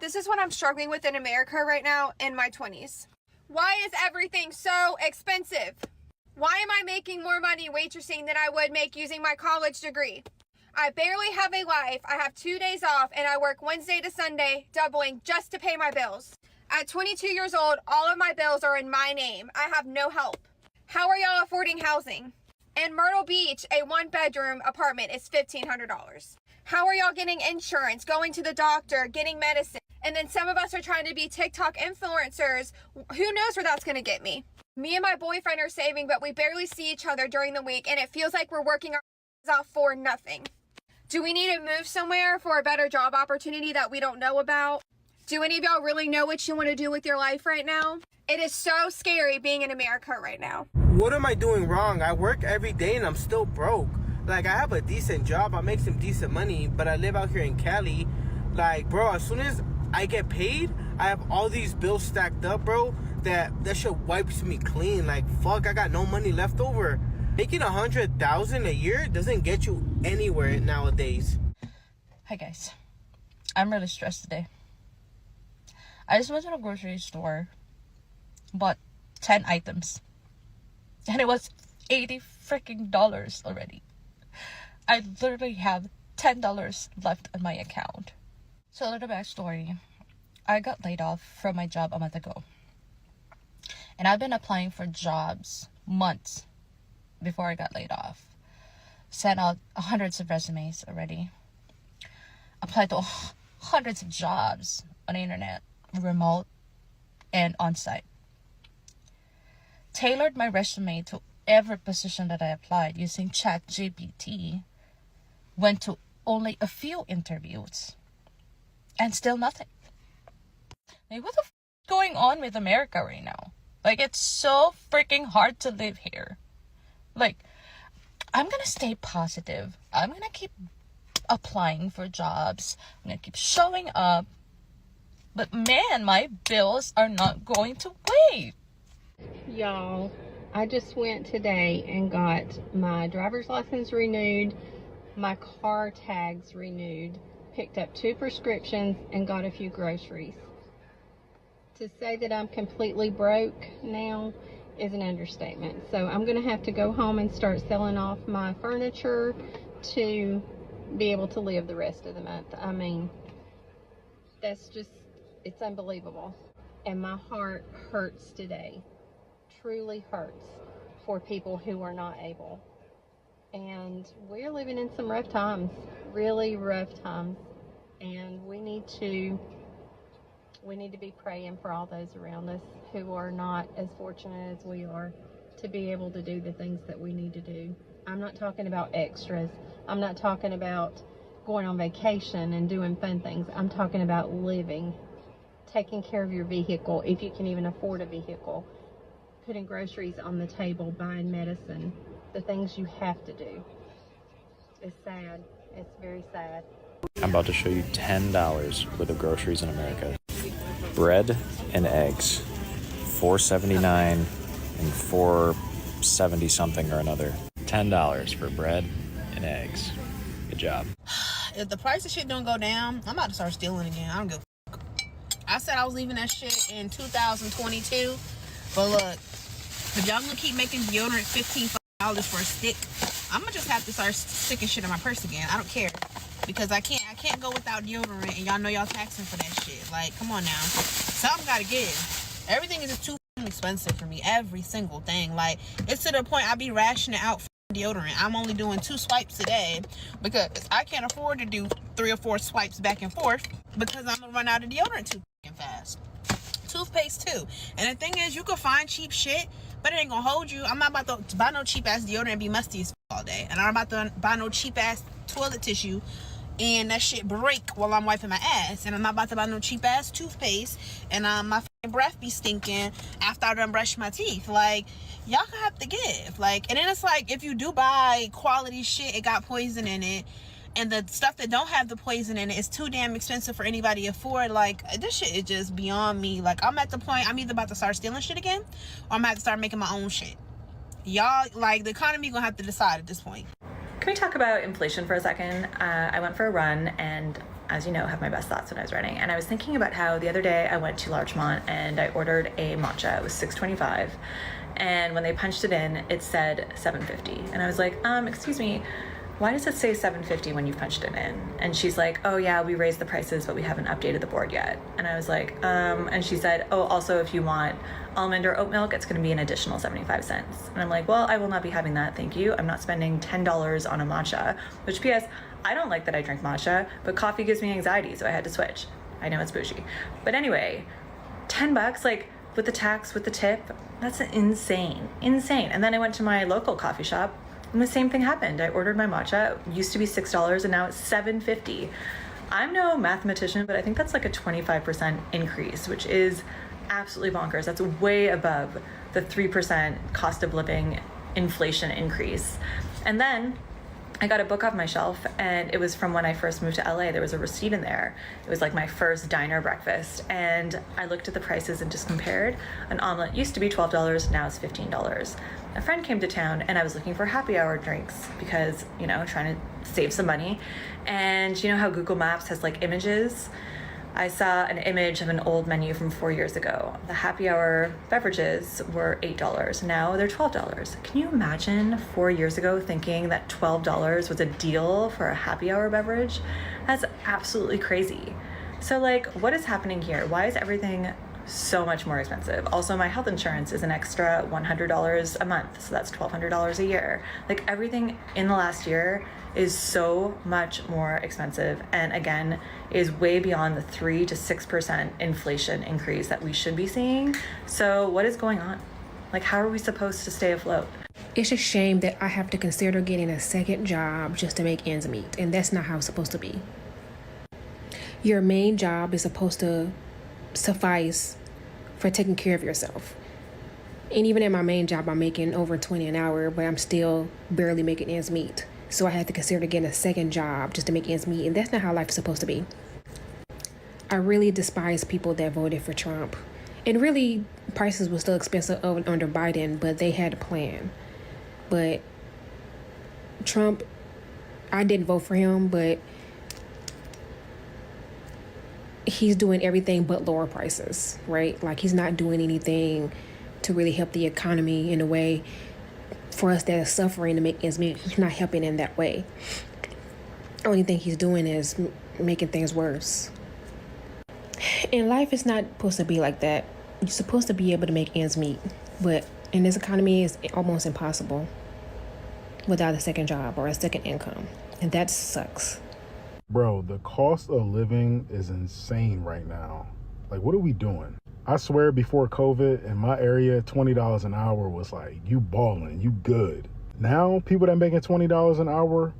This is what I'm struggling with in America right now in my 20s. Why is everything so expensive? Why am I making more money waitressing than I would make using my college degree? I barely have a life. I have 2 days off and I work Wednesday to Sunday, doubling just to pay my bills. At 22 years old, all of my bills are in my name. I have no help. How are y'all affording housing? In Myrtle Beach, a 1-bedroom apartment is $1,500. How are y'all getting insurance, going to the doctor, getting medicine? And then some of us are trying to be TikTok influencers. Who knows where that's going to get me? Me and my boyfriend are saving, but we barely see each other during the week, and it feels like we're working our asses off for nothing. Do we need to move somewhere for a better job opportunity that we don't know about? Do any of y'all really know what you want to do with your life right now? It is so scary being in America right now. What am I doing wrong? I work every day and I'm still broke. Like, I have a decent job, I make some decent money, but I live out here in Cali. Like, bro, as soon as I get paid, I have all these bills stacked up, bro, that shit wipes me clean. Like, fuck, I got no money left over. Making $100,000 a year doesn't get you anywhere nowadays. Hi guys, I'm really stressed today. I just went to the grocery store, bought 10 items, and it was $80 freaking already. I literally have $10 left on my account. So a little backstory. I got laid off from my job a month ago. And I've been applying for jobs months before I got laid off. Sent out hundreds of resumes already. Applied to hundreds of jobs on the internet, remote and on-site. Tailored my resume to every position that I applied using ChatGPT. Went to only a few interviews. And still nothing. Like, what the f is going on with America right now? Like, it's so freaking hard to live here. Like, I'm gonna stay positive. I'm gonna keep applying for jobs. I'm gonna keep showing up. But man, my bills are not going to wait. Y'all, I just went today and got my driver's license renewed, my car tags renewed, picked up 2 prescriptions, and got a few groceries. To say that I'm completely broke now is an understatement. So I'm going to have to go home and start selling off my furniture to be able to live the rest of the month. I mean, that's just, it's unbelievable. And my heart hurts today. Truly hurts for people who are not able. And we're living in some rough times, really rough times. And we need to be praying for all those around us who are not as fortunate as we are to be able to do the things that we need to do. I'm not talking about extras. I'm not talking about going on vacation and doing fun things. I'm talking about living, taking care of your vehicle if you can even afford a vehicle, putting groceries on the table, buying medicine, the things you have to do. It's sad. It's very sad. I'm about to show you $10 worth of groceries in America. Bread and eggs, $4.79 and $4.70 something or another. $10 for bread and eggs. Good job. If the price of shit don't go down, I'm about to start stealing again. I don't give a fuck. I said I was leaving that shit in 2022, but look, if y'all gonna keep making deodorant $15 for a stick, I'm gonna just have to start sticking shit in my purse again. I don't care. Because I can't go without deodorant, and y'all know y'all taxing for that shit. Like, come on now. Something gotta give. Everything is just too expensive for me. Every single thing. Like, it's to the point I be rationing out for deodorant. I'm only doing 2 swipes a day because I can't afford to do 3 or 4 swipes back and forth because I'm gonna run out of deodorant too fast. Toothpaste too. And the thing is, you can find cheap shit, but it ain't gonna hold you. I'm not about to buy no cheap ass deodorant and be musty as all day. And I'm not about to buy no cheap ass toilet tissue and that shit break while I'm wiping my ass. And I'm not about to buy no cheap ass toothpaste and my breath be stinking after I done brush my teeth. Like, y'all gonna have to give. Like, and then it's like, if you do buy quality shit, it got poison in it, and the stuff that don't have the poison in it is too damn expensive for anybody to afford. Like, this shit is just beyond me. Like, I'm at the point, I'm either about to start stealing shit again, or I'm gonna have to start making my own shit. Y'all, like, the economy gonna have to decide at this point. Can we talk about inflation for a second? I went for a run and as you know, have my best thoughts when I was running. And I was thinking about how the other day I went to Larchmont and I ordered a matcha. It was $6.25. And when they punched it in, it said $7.50. And I was like, excuse me, why does it say $7.50 when you punched it in? And she's like, oh yeah, we raised the prices, but we haven't updated the board yet. And I was like, and she said, oh, also if you want almond or oat milk, it's gonna be an additional 75 cents. And I'm like, well, I will not be having that, thank you. I'm not spending $10 on a matcha, which PS, I don't like that I drink matcha, but coffee gives me anxiety, so I had to switch. I know it's bougie. But anyway, $10, like with the tax, with the tip, that's insane, insane. And then I went to my local coffee shop and the same thing happened. I ordered my matcha, it used to be $6 and now it's $7.50. I'm no mathematician, but I think that's like a 25% increase, which is absolutely bonkers. That's way above the 3% cost of living inflation increase. And then I got a book off my shelf and it was from when I first moved to LA. There was a receipt in there. It was like my first diner breakfast. And I looked at the prices and just compared. An omelet used to be $12, now it's $15. A friend came to town and I was looking for happy hour drinks because, you know, trying to save some money. And you know how Google Maps has like images? I saw an image of an old menu from 4 years ago. The happy hour beverages were $8. Now they're $12. Can you imagine 4 years ago thinking that $12 was a deal for a happy hour beverage? That's absolutely crazy. So like, what is happening here? Why is everything so much more expensive? Also, my health insurance is an extra $100 a month, so that's $1,200 a year. Like everything in the last year is so much more expensive, and again, is way beyond the 3 to 6% inflation increase that we should be seeing. So what is going on? Like, how are we supposed to stay afloat? It's a shame that I have to consider getting a second job just to make ends meet, and that's not how it's supposed to be. Your main job is supposed to suffice for taking care of yourself. And even in my main job, I'm making over $20 an hour, but I'm still barely making ends meet. So I had to consider getting a second job just to make ends meet, and that's not how life is supposed to be. I really despise people that voted for Trump. And really, prices were still expensive under Biden, but they had a plan. But Trump, I didn't vote for him, but he's doing everything but lower prices, right? Like, he's not doing anything to really help the economy in a way for us that are suffering to make ends meet. He's not helping in that way. Only thing he's doing is making things worse. And life is not supposed to be like that. You're supposed to be able to make ends meet, but in this economy, it's almost impossible without a second job or a second income, and that sucks. Bro, the cost of living is insane right now. Like, what are we doing? I swear before COVID in my area, $20 an hour was like, you balling, you good. Now, people that making $20 an hour,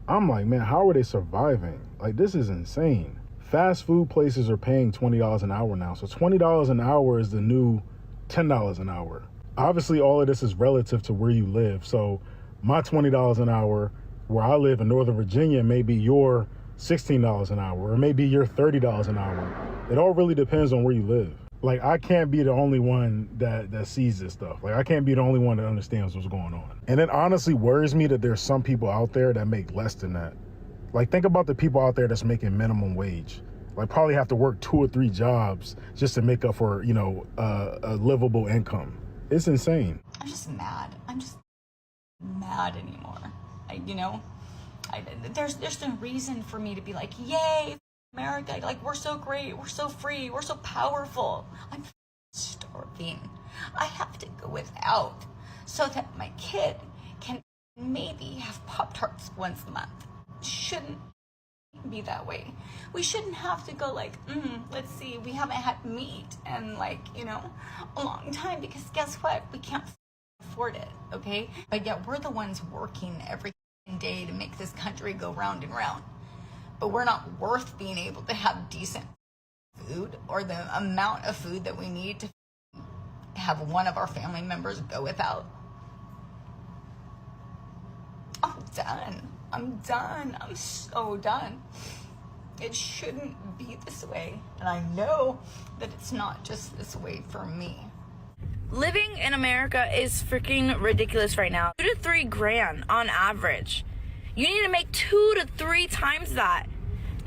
I'm like, man, how are they surviving? Like, this is insane. Fast food places are paying $20 an hour now. So $20 an hour is the new $10 an hour. Obviously, all of this is relative to where you live. So my $20 an hour where I live in Northern Virginia may be your $16 an hour, or maybe your $30 an hour. It all really depends on where you live. Like, I can't be the only one that sees this stuff. Like, I can't be the only one that understands what's going on. And it honestly worries me that there's some people out there that make less than that. Like, think about the people out there that's making minimum wage. Like, probably have to work 2 or 3 jobs just to make up for, you know, a livable income. It's insane. I'm just mad. I'm just mad anymore. There's no reason for me to be like, yay, America, like, we're so great, we're so free, we're so powerful. I'm starving. I have to go without so that my kid can maybe have Pop-Tarts once a month. Shouldn't be that way. We shouldn't have to go like, let's see, we haven't had meat in like, a long time, because guess what? We can't afford it, okay? But yet we're the ones working every day to make this country go round and round. But we're not worth being able to have decent food, or the amount of food that we need to have one of our family members go without. I'm done. I'm so done. It shouldn't be this way. And I know that it's not just this way for me. Living in America is freaking ridiculous right now. $2 to $3 grand on average. You need to make 2 to 3 times that.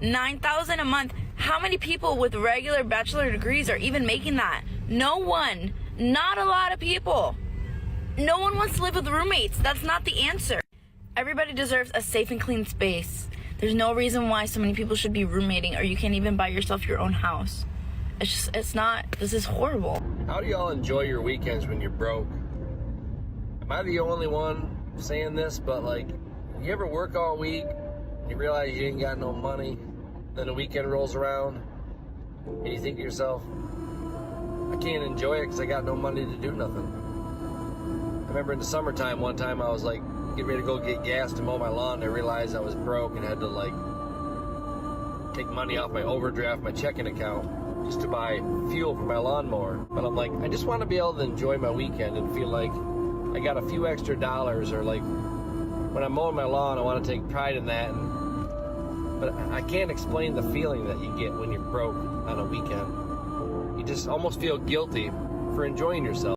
$9,000 a month. How many people with regular bachelor degrees are even making that? No one. Not a lot of people. No one wants to live with roommates. That's not the answer. Everybody deserves a safe and clean space. There's no reason why so many people should be roommating, or you can't even buy yourself your own house. It's not, this is horrible. How do y'all enjoy your weekends when you're broke? Am I the only one saying this, but like, you ever work all week, you realize you ain't got no money, then the weekend rolls around, and you think to yourself, I can't enjoy it because I got no money to do nothing. I remember in the summertime, one time I was like, getting ready to go get gas to mow my lawn, and I realized I was broke and had to like take money off my overdraft, my checking account, just to buy fuel for my lawnmower. But I'm like, I just want to be able to enjoy my weekend and feel like I got a few extra dollars, or like when I'm mowing my lawn, I want to take pride in that. But I can't explain the feeling that you get when you're broke on a weekend. You just almost feel guilty for enjoying yourself.